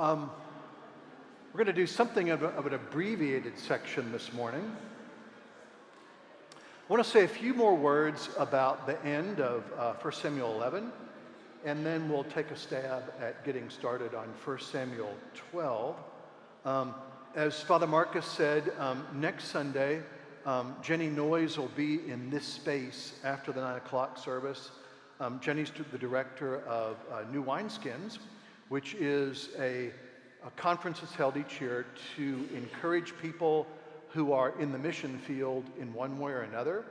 We're going to do something of an abbreviated section this morning. I want to say a few more words about the end of 1 Samuel 11, and then we'll take a stab at getting started on 1 Samuel 12. As Father Marcus said, next Sunday, Jenny Noyes will be in this space after the 9 o'clock service. Jenny's the director of New Wineskins, which is a conference that's held each year to encourage people who are in the mission field in one way or another.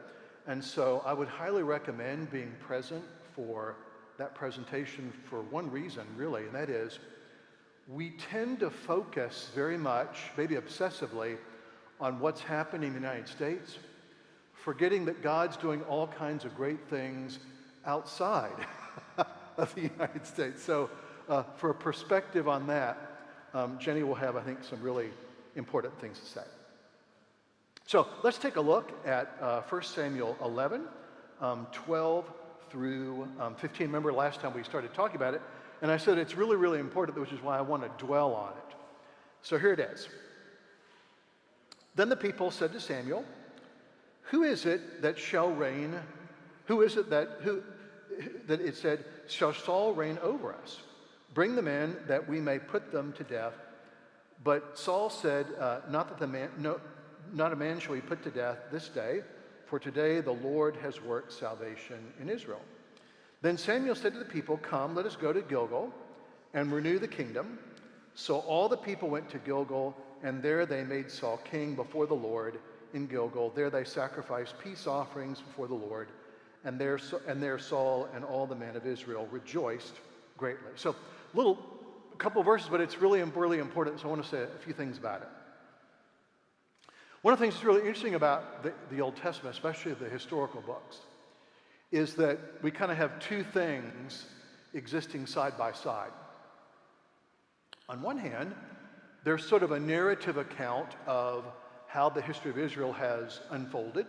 And so I would highly recommend being present for that presentation for one reason, really, and that is we tend to focus very much, maybe obsessively, on what's happening in the United States, forgetting that God's doing all kinds of great things outside of the United States. So for a perspective on that, Jenny will have, I think, some really important things to say. So let's take a look at 1 Samuel 11, 12 through 15. Remember last time we started talking about it, and I said it's really, really important, which is why I want to dwell on it. So here it is. Then the people said to Samuel, "Who is it that shall reign? Who is it that it said, shall Saul reign over us? Bring them in that we may put them to death." But Saul said, not a man shall be put to death this day, for today the Lord has worked salvation in Israel. Then Samuel said to the people, "Come, let us go to Gilgal and renew the kingdom." So all the people went to Gilgal, and there they made Saul king before the Lord in Gilgal. There they sacrificed peace offerings before the Lord, and there Saul and all the men of Israel rejoiced greatly. So a couple of verses, but it's really, really important, so I want to say a few things about it. One of the things that's really interesting about the Old Testament, especially the historical books, is that we kind of have two things existing side by side. On one hand, there's sort of a narrative account of how the history of Israel has unfolded.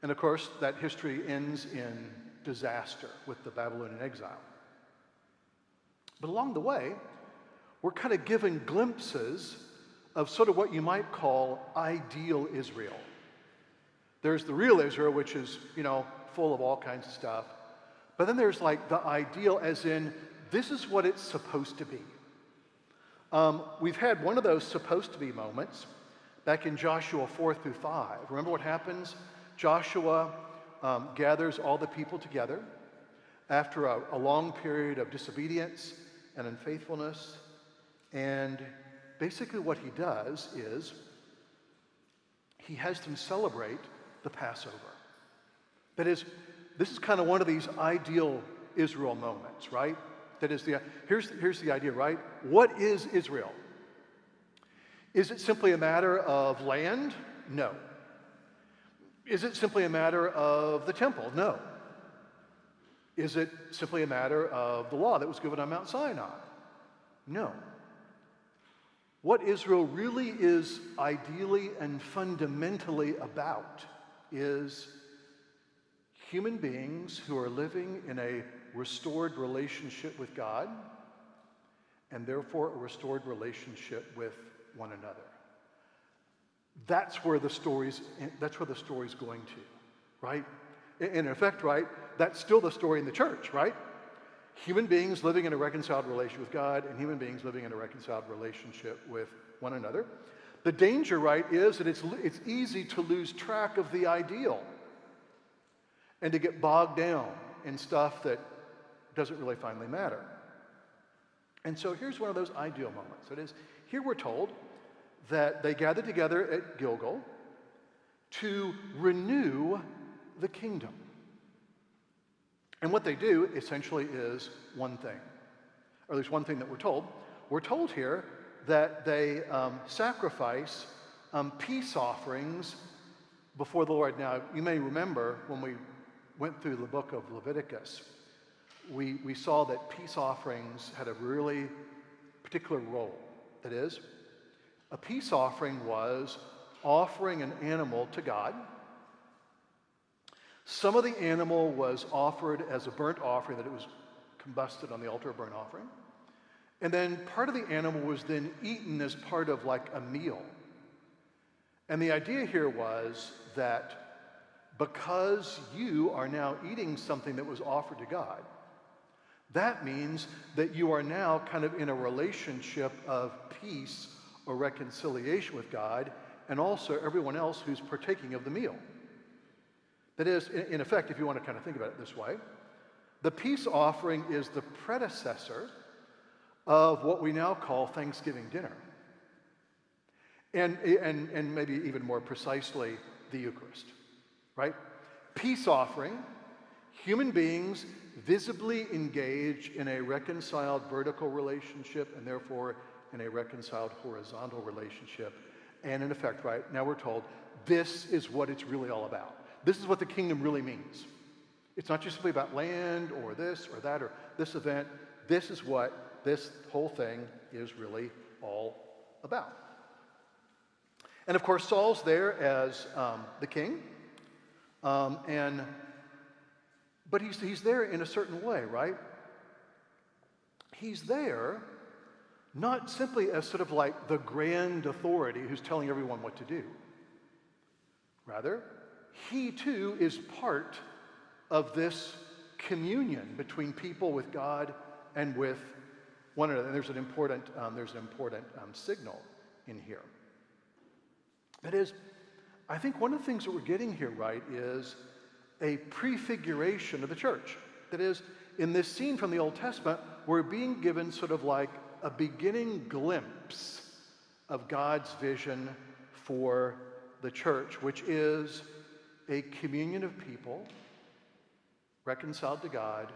And of course, that history ends in disaster with the Babylonian exile. But along the way, we're kind of given glimpses of sort of what you might call ideal Israel. There's the real Israel, which is, full of all kinds of stuff. But then there's like the ideal, as in, this is what it's supposed to be. We've had one of those supposed to be moments back in Joshua 4 through 5. Remember what happens? Joshua gathers all the people together after a long period of disobedience and unfaithfulness. And basically what he does is he has them celebrate the Passover. That is, this is kind of one of these ideal Israel moments, right? That is here's the idea, right? What is Israel? Is it simply a matter of land? No. Is it simply a matter of the temple? No. Is it simply a matter of the law that was given on Mount Sinai? No. What Israel really is ideally and fundamentally about is human beings who are living in a restored relationship with God, and therefore a restored relationship with one another. That's where the story's going to, right? In effect, right, that's still the story in the church, right? Human beings living in a reconciled relationship with God and human beings living in a reconciled relationship with one another. The danger, right, is that it's easy to lose track of the ideal and to get bogged down in stuff that doesn't really finally matter. And so here's one of those ideal moments. That is, here we're told that they gathered together at Gilgal to renew the kingdom. And what they do essentially is one thing, or at least one thing that we're told. We're told here that they sacrifice peace offerings before the Lord. Now, you may remember when we went through the book of Leviticus, we saw that peace offerings had a really particular role. That is, a peace offering was offering an animal to God. Some of the animal was offered as a burnt offering, that it was combusted on the altar of burnt offering. And then part of the animal was then eaten as part of like a meal. And the idea here was that because you are now eating something that was offered to God, that means that you are now kind of in a relationship of peace or reconciliation with God and also everyone else who's partaking of the meal. That is, in effect, if you want to kind of think about it this way, the peace offering is the predecessor of what we now call Thanksgiving dinner. And maybe even more precisely, the Eucharist, right? Peace offering, human beings visibly engage in a reconciled vertical relationship and therefore in a reconciled horizontal relationship. And in effect, right, now we're told this is what it's really all about. This is what the kingdom really means. It's not just simply about land or this or that or this event. This is what this whole thing is really all about. And of course, Saul's there as the king, but he's there in a certain way, right? He's there not simply as sort of like the grand authority who's telling everyone what to do. Rather, he too is part of this communion between people with God and with one another. And there's an important signal in here. That is, I think one of the things that we're getting here, right, is a prefiguration of the church. That is, in this scene from the Old Testament, we're being given sort of like a beginning glimpse of God's vision for the church, which is a communion of people reconciled to God,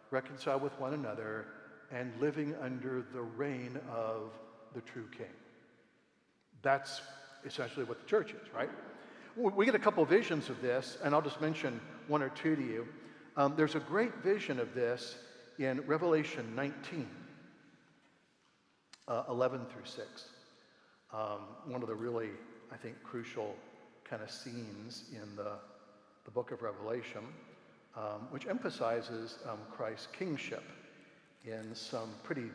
reconciled with one another, and living under the reign of the true King. That's essentially what the church is, right? We get a couple of visions of this, and I'll just mention one or two to you. There's a great vision of this in Revelation 19, 11 through 6. One of the really, I think, crucial kind of scenes in the book of Revelation, which emphasizes Christ's kingship in some pretty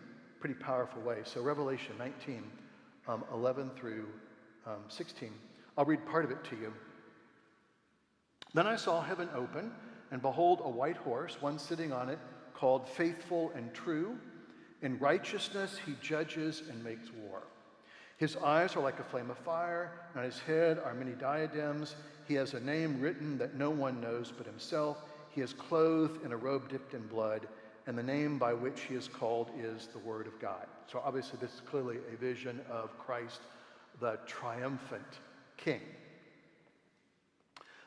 powerful ways. So Revelation 19, 11 through 16. I'll read part of it to you. Then I saw heaven open, and behold, a white horse, one sitting on it, called Faithful and True. In righteousness he judges and makes war. His eyes are like a flame of fire, and on his head are many diadems. He has a name written that no one knows but himself. He is clothed in a robe dipped in blood, and the name by which he is called is the Word of God. So obviously this is clearly a vision of Christ, the triumphant King.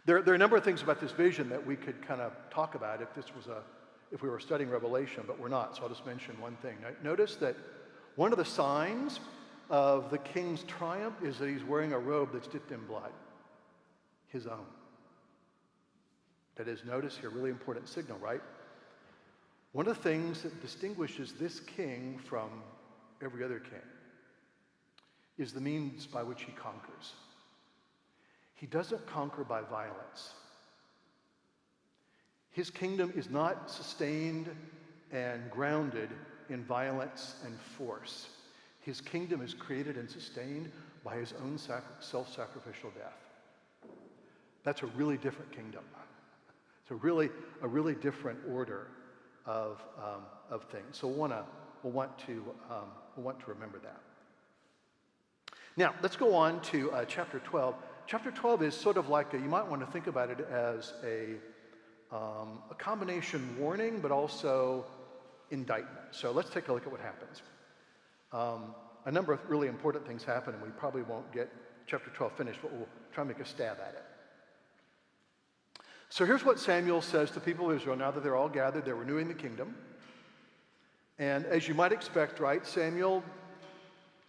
There are a number of things about this vision that we could kind of talk about if we were studying Revelation, but we're not, so I'll just mention one thing. Notice that one of the signs of the King's triumph is that he's wearing a robe that's dipped in blood, his own. That is, notice here, really important signal, right? One of the things that distinguishes this king from every other king is the means by which he conquers. He doesn't conquer by violence. His kingdom is not sustained and grounded in violence and force. His kingdom is created and sustained by his own self-sacrificial death. That's a really different kingdom. It's a really different order of things. So we'll want to remember that. Now let's go on to chapter 12. Chapter 12 is sort of like you might want to think about it as a combination warning, but also indictment. So let's take a look at what happens. A number of really important things happen, and we probably won't get chapter 12 finished, but we'll try and make a stab at it. So here's what Samuel says to the people of Israel now that they're all gathered, they're renewing the kingdom. And as you might expect, right, Samuel,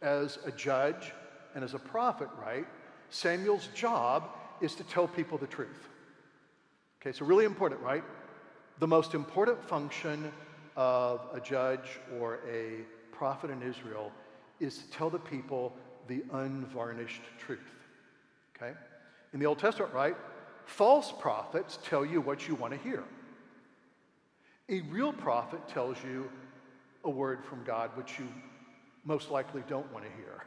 as a judge and as a prophet, right, Samuel's job is to tell people the truth. Okay, so really important, right? The most important function of a judge or a prophet in Israel is to tell the people the unvarnished truth. Okay? In the Old Testament, right, false prophets tell you what you want to hear. A real prophet tells you a word from God which you most likely don't want to hear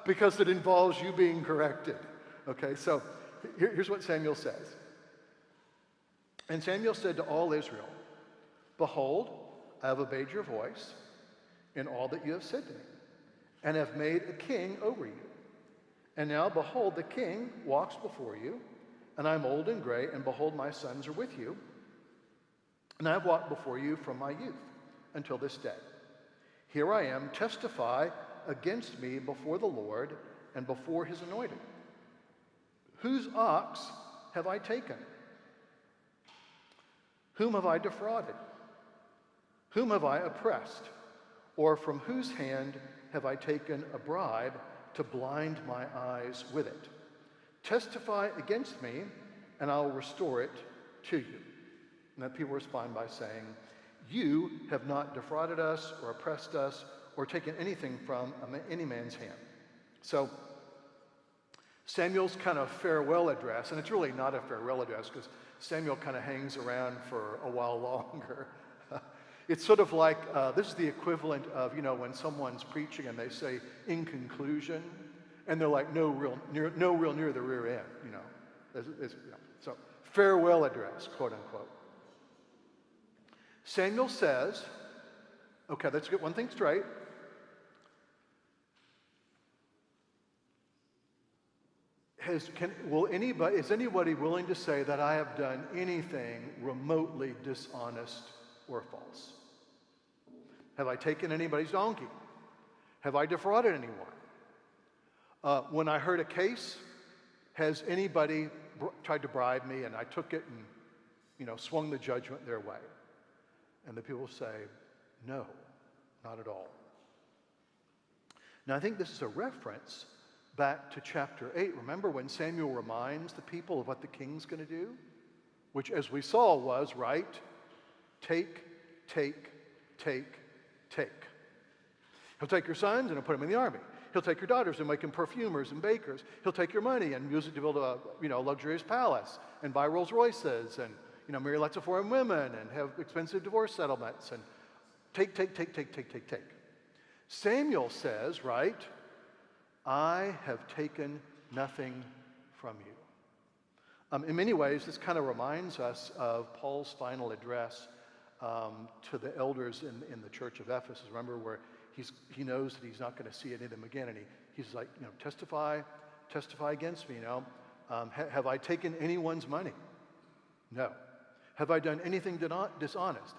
because it involves you being corrected. Okay, so here's what Samuel says. And Samuel said to all Israel, "Behold, I have obeyed your voice in all that you have said to me, and have made a king over you. And now, behold, the king walks before you, and I am old and gray, and behold, my sons are with you. And I have walked before you from my youth until this day. Here I am, testify against me before the Lord and before his anointed. Whose ox have I taken? Whom have I defrauded? Whom have I oppressed? Or from whose hand have I taken a bribe to blind my eyes with it? Testify against me, and I will restore it to you." And then people respond by saying, "You have not defrauded us or oppressed us or taken anything from any man's hand." So Samuel's kind of farewell address, and it's really not a farewell address because Samuel kind of hangs around for a while longer. It's sort of like, this is the equivalent of, when someone's preaching and they say, "in conclusion," and they're like, no real near the rear end, So farewell address, quote unquote. Samuel says, okay, let's get one thing straight. Is anybody willing to say that I have done anything remotely dishonest or false? Have I taken anybody's donkey? Have I defrauded anyone? When I heard a case, has anybody tried to bribe me and I took it and, swung the judgment their way? And the people say, no, not at all. Now, I think this is a reference back to chapter 8. Remember when Samuel reminds the people of what the king's going to do? Which, as we saw, was, right? Take, take, take, take. He'll take your sons and he'll put them in the army. He'll take your daughters and make them perfumers and bakers. He'll take your money and use it to build a luxurious palace and buy Rolls Royces and marry lots of foreign women and have expensive divorce settlements and take. Samuel says, right, I have taken nothing from you. In many ways, this kind of reminds us of Paul's final address to the elders in the church of Ephesus. Remember where he knows that he's not going to see any of them again, and he's like, testify against me. Have I taken anyone's money? No. Have I done anything dishonest?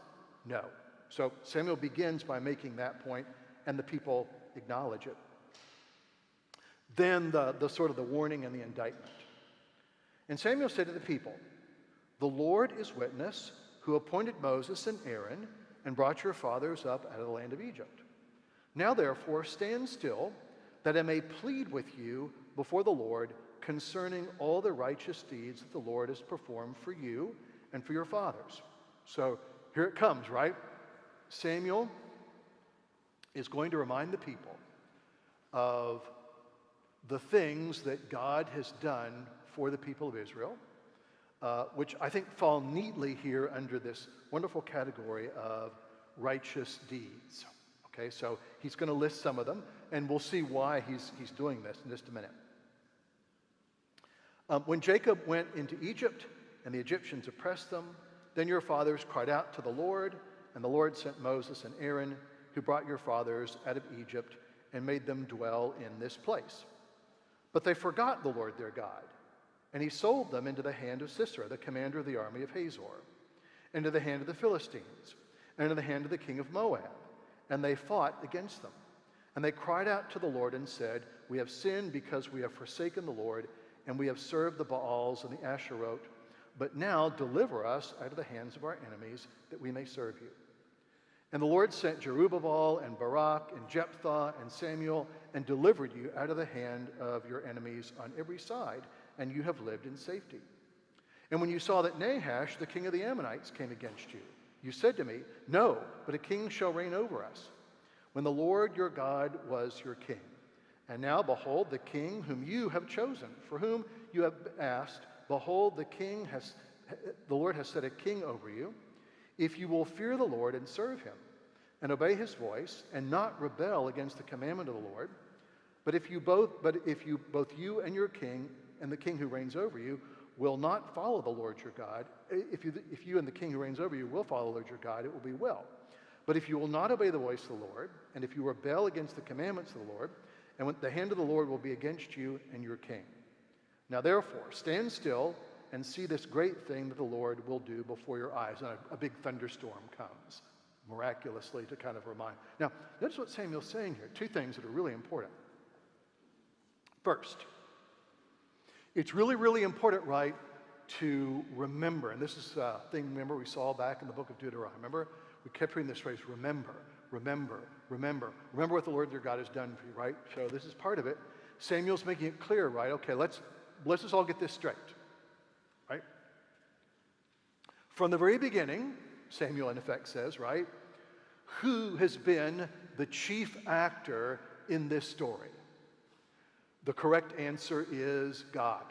No. So Samuel begins by making that point, and the people acknowledge it. Then the sort of the warning and the indictment. And Samuel said to the people, "The Lord is witness, who appointed Moses and Aaron and brought your fathers up out of the land of Egypt. Now therefore stand still, that I may plead with you before the Lord concerning all the righteous deeds that the Lord has performed for you and for your fathers." So here it comes, right? Samuel is going to remind the people of the things that God has done for the people of Israel, which I think fall neatly here under this wonderful category of righteous deeds. Okay, so he's going to list some of them, and we'll see why he's doing this in just a minute. When Jacob went into Egypt and the Egyptians oppressed them, then your fathers cried out to the Lord, and the Lord sent Moses and Aaron, who brought your fathers out of Egypt and made them dwell in this place. But they forgot the Lord their God, and he sold them into the hand of Sisera, the commander of the army of Hazor, into the hand of the Philistines, and into the hand of the king of Moab, and they fought against them. And they cried out to the Lord and said, "We have sinned because we have forsaken the Lord, and we have served the Baals and the Asheroth. But now deliver us out of the hands of our enemies, that we may serve you." And the Lord sent Jerubbaal and Barak and Jephthah and Samuel and delivered you out of the hand of your enemies on every side, and you have lived in safety. And when you saw that Nahash, the king of the Ammonites, came against you, you said to me, "No, but a king shall reign over us," when the Lord your God was your king. And now, behold, the king whom you have chosen, for whom you have asked, behold, the Lord has set a king over you, if you will fear the Lord and serve him. and obey his voice, and not rebel against the commandment of the Lord. But if both you and your king and the king who reigns over you will not follow the Lord your God, if you and the king who reigns over you will follow the Lord your God, it will be well. But if you will not obey the voice of the Lord, and if you rebel against the commandments of the Lord, and when the hand of the Lord will be against you and your king. Now therefore, stand still and see this great thing that the Lord will do before your eyes. And a big thunderstorm comes, miraculously, to kind of remind. Now, notice what Samuel's saying here. Two things that are really important. First, it's really, really important, right, to remember. And this is a thing, remember, we saw back in the book of Deuteronomy. Remember, we kept reading this phrase, remember, remember, remember. Remember what the Lord your God has done for you, right? So this is part of it. Samuel's making it clear, right? Okay, let's just all get this straight, right? From the very beginning, Samuel in effect says, right, who has been the chief actor in this story? The correct answer is God.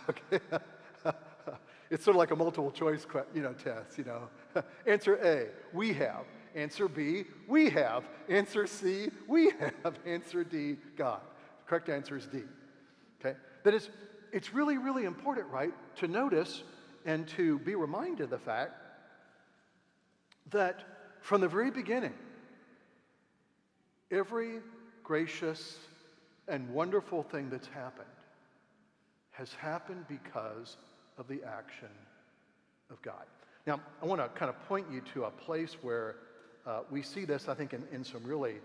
Okay? It's sort of like a multiple choice test, Answer A, we have. Answer B, we have. Answer C, we have. Answer D, God. The correct answer is D. Okay? That is, it's really, really important, right, to notice and to be reminded of the fact that from the very beginning, every gracious and wonderful thing that's happened has happened because of the action of God. Now, I want to kind of point you to a place where we see this, I think, in some really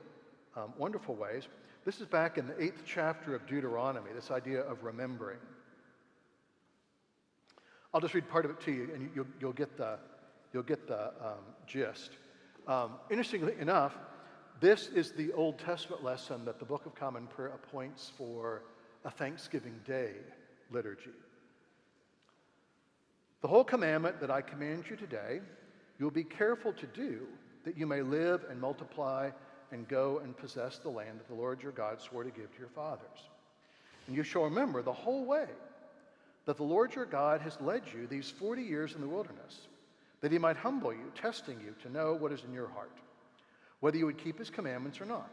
wonderful ways. This is back in the 8th chapter of Deuteronomy, this idea of remembering. I'll just read part of it to you, and you'll get the gist. Interestingly enough, this is the Old Testament lesson that the Book of Common Prayer appoints for a Thanksgiving Day liturgy. The whole commandment that I command you today, you will be careful to do, that you may live and multiply and go and possess the land that the Lord your God swore to give to your fathers. And you shall remember the whole way that the Lord your God has led you these 40 years in the wilderness, that he might humble you, testing you to know what is in your heart, whether you would keep his commandments or not.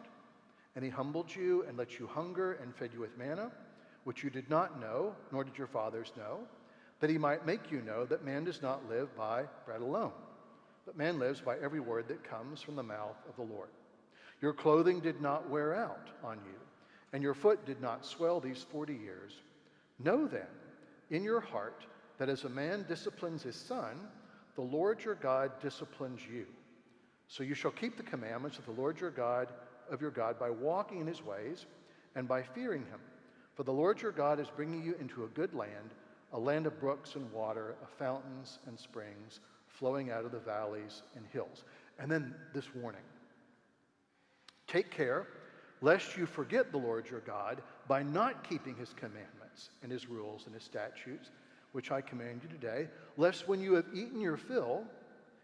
And he humbled you and let you hunger and fed you with manna, which you did not know, nor did your fathers know, that he might make you know that man does not live by bread alone, but man lives by every word that comes from the mouth of the Lord. Your clothing did not wear out on you, and your foot did not swell these 40 years. Know then in your heart that as a man disciplines his son, the Lord your God disciplines you. So you shall keep the commandments of the Lord your God by walking in his ways and by fearing him. For the Lord your God is bringing you into a good land, a land of brooks and water, of fountains and springs, flowing out of the valleys and hills. And then this warning. Take care, lest you forget the Lord your God by not keeping his commandments and his rules and his statutes, which I command you today, lest when you have eaten your fill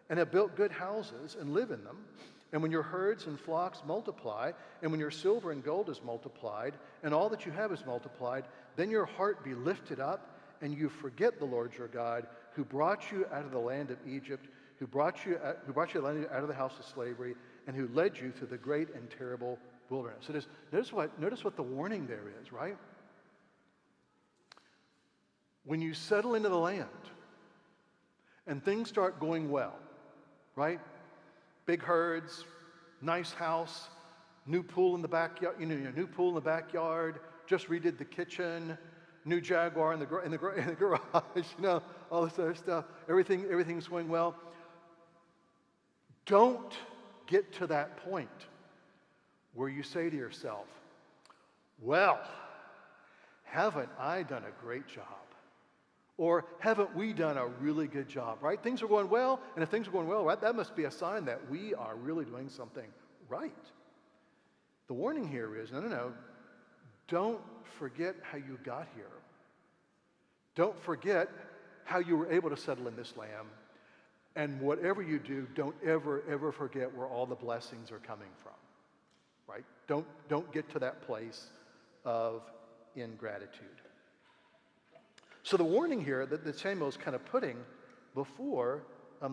and have built good houses and live in them, and when your herds and flocks multiply, and when your silver and gold is multiplied, and all that you have is multiplied, then your heart be lifted up, and you forget the Lord your God, who brought you out of the land of Egypt, who brought you out of the house of slavery, and who led you through the great and terrible wilderness. So notice what the warning there is, right? When you settle into the land and things start going well, right? Big herds, nice house, new pool in the backyard, new pool in the backyard, just redid the kitchen, new Jaguar in the garage, all this other stuff. Everything's going well. Don't get to that point where you say to yourself, well, haven't I done a great job? Or haven't we done a really good job, right? Things are going well, and if things are going well, right, that must be a sign that we are really doing something right. The warning here is, no, don't forget how you got here. Don't forget how you were able to settle in this land. And whatever you do, don't ever forget where all the blessings are coming from, right? Don't get to that place of ingratitude. So the warning here that Samuel's kind of putting before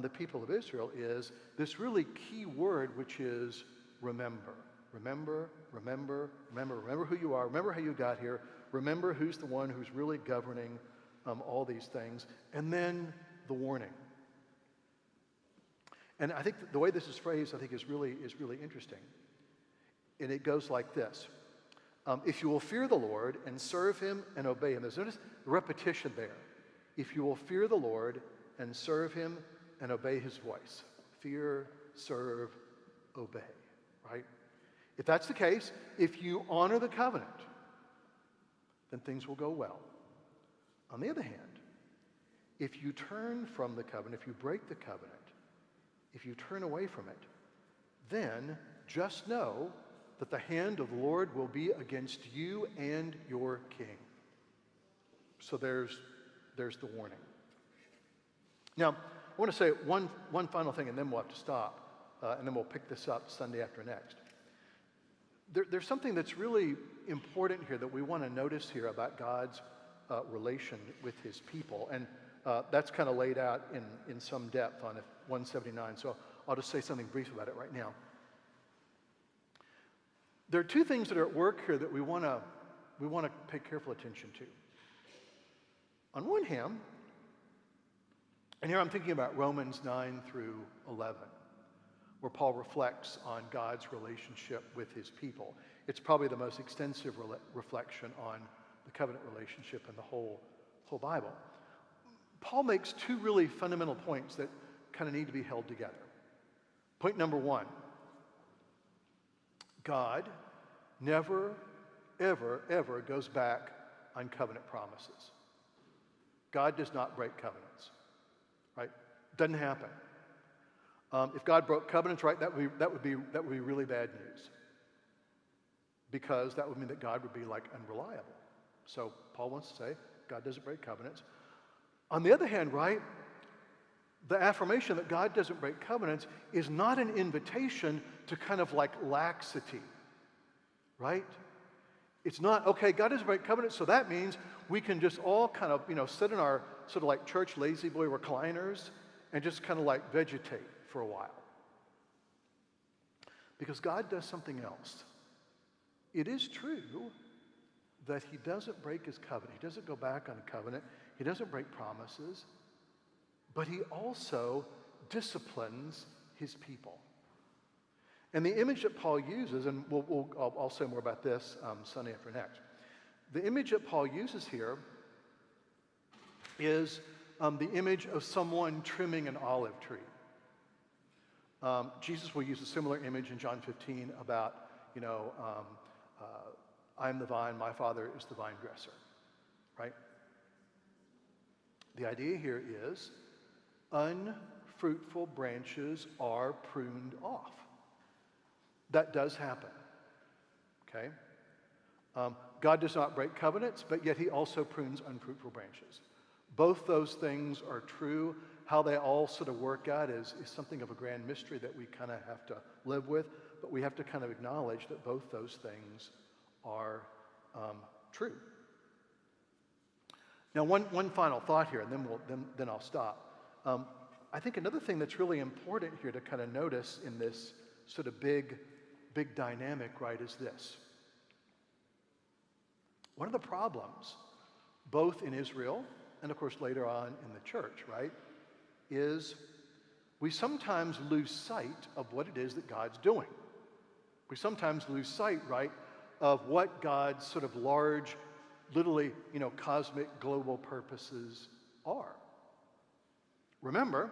the people of Israel is this really key word, which is remember. Remember, remember, remember. Remember who you are. Remember how you got here. Remember who's the one who's really governing all these things. And then the warning. And I think the way this is phrased, I think, is really interesting. And it goes like this. If you will fear the Lord and serve him and obey him. There's notice the repetition there. If you will fear the Lord and serve him and obey his voice. Fear, serve, obey, right? If that's the case, if you honor the covenant, then things will go well. On the other hand, if you turn from the covenant, if you break the covenant, if you turn away from it, then just know that the hand of the Lord will be against you and your king. So there's the warning. Now, I want to say one final thing, and then we'll have to stop, and then we'll pick this up Sunday after next. There's something that's really important here that we want to notice here about God's relation with his people, and that's kind of laid out in some depth on 179, so I'll just say something brief about it right now. There are two things that are at work here that we want to pay careful attention to. On one hand, and here I'm thinking about Romans 9 through 11, where Paul reflects on God's relationship with his people. It's probably the most extensive reflection on the covenant relationship in the whole Bible. Paul makes two really fundamental points that kind of need to be held together. Point number one, God never, ever, ever goes back on covenant promises. God does not break covenants, right? Doesn't happen. If God broke covenants, right, that would be really bad news, because that would mean that God would be like unreliable. So Paul wants to say God doesn't break covenants. On the other hand, right, the affirmation that God doesn't break covenants is not an invitation to kind of like laxity, right? It's not, okay, God doesn't break covenants, so that means we can just all kind of, sit in our sort of like church lazy boy recliners and just kind of like vegetate for a while. Because God does something else. It is true that he doesn't break his covenant. He doesn't go back on a covenant. He doesn't break promises. But he also disciplines his people. And the image that Paul uses, and I'll say more about this Sunday after next. The image that Paul uses here is the image of someone trimming an olive tree. Jesus will use a similar image in John 15 about, I am the vine, my Father is the vine dresser, right? The idea here is unfruitful branches are pruned off. That does happen, okay? God does not break covenants, but yet he also prunes unfruitful branches. Both those things are true. How they all sort of work out is something of a grand mystery that we kind of have to live with, but we have to kind of acknowledge that both those things are true. Now, one final thought here, and then I'll stop. I think another thing that's really important here to kind of notice in this sort of big dynamic, right, is this. One of the problems, both in Israel and of course later on in the church, right, is we sometimes lose sight of what it is that God's doing. We sometimes lose sight, right, of what God's sort of large, literally, cosmic, global purposes are. Remember,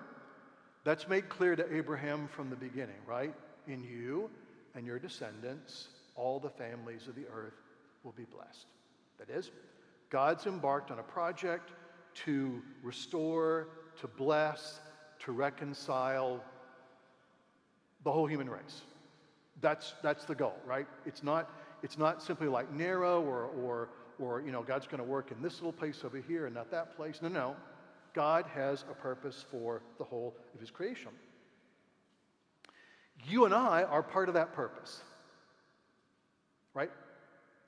that's made clear to Abraham from the beginning, right? In you and your descendants, all the families of the earth will be blessed. That is, God's embarked on a project to restore, to bless, to reconcile the whole human race. That's the goal, right? It's not simply like narrow or God's going to work in this little place over here and not that place. No. God has a purpose for the whole of his creation. You and I are part of that purpose, right?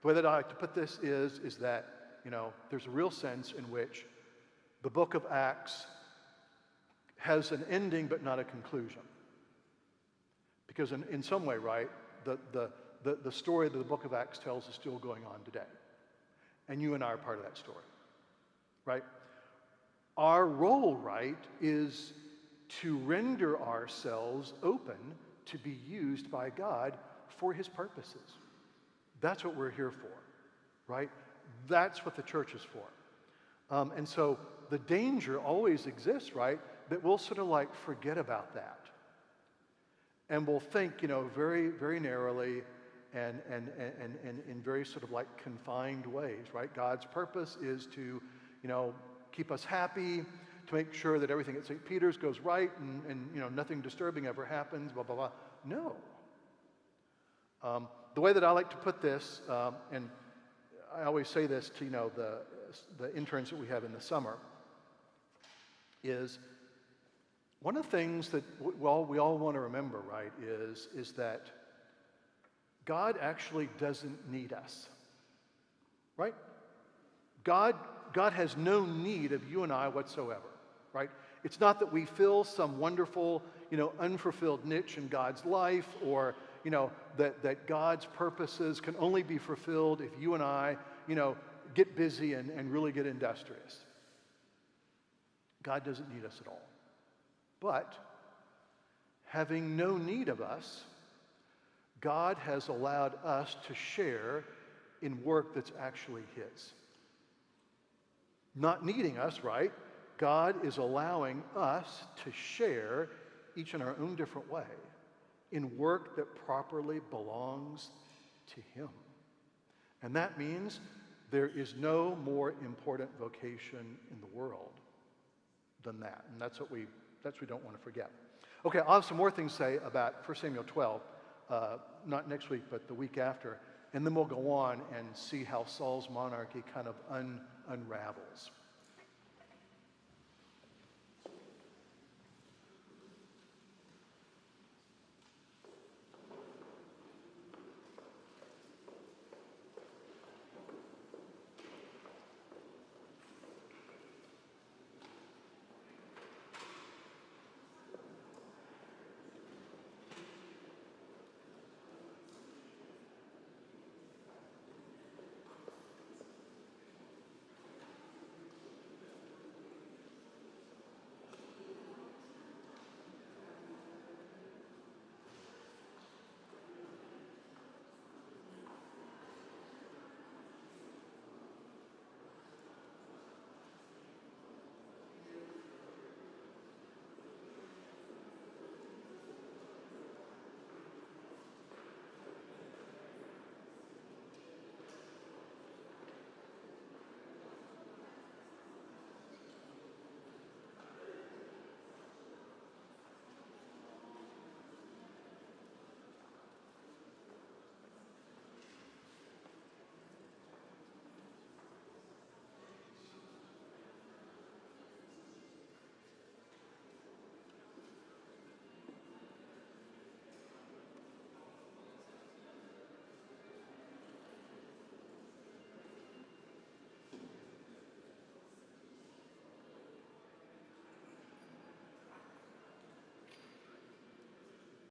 The way that I like to put this is that, there's a real sense in which the book of Acts has an ending but not a conclusion. Because in some way, right, the story that the book of Acts tells is still going on today. And you and I are part of that story, right? Our role, right, is to render ourselves open to be used by God for his purposes. That's what we're here for, right? That's what the church is for. And so the danger always exists, right, that we'll sort of like forget about that. And we'll think, very, very narrowly and in very sort of like confined ways, right? God's purpose is to, keep us happy, to make sure that everything at St. Peter's goes right and nothing disturbing ever happens, blah, blah, blah. No. The way that I like to put this, and I always say this to, the interns that we have in the summer, is one of the things that we all want to remember, right, is that God actually doesn't need us, right? God has no need of you and I whatsoever, right? It's not that we fill some wonderful, unfulfilled niche in God's life, or, that God's purposes can only be fulfilled if you and I, get busy and really get industrious. God doesn't need us at all. But having no need of us, God has allowed us to share in work that's actually his. Not needing us, right? God is allowing us to share, each in our own different way, in work that properly belongs to him. And that means there is no more important vocation in the world than that. And that's what we don't want to forget. Okay, I'll have some more things to say about 1 Samuel 12, not next week, but the week after. And then we'll go on and see how Saul's monarchy kind of unravels.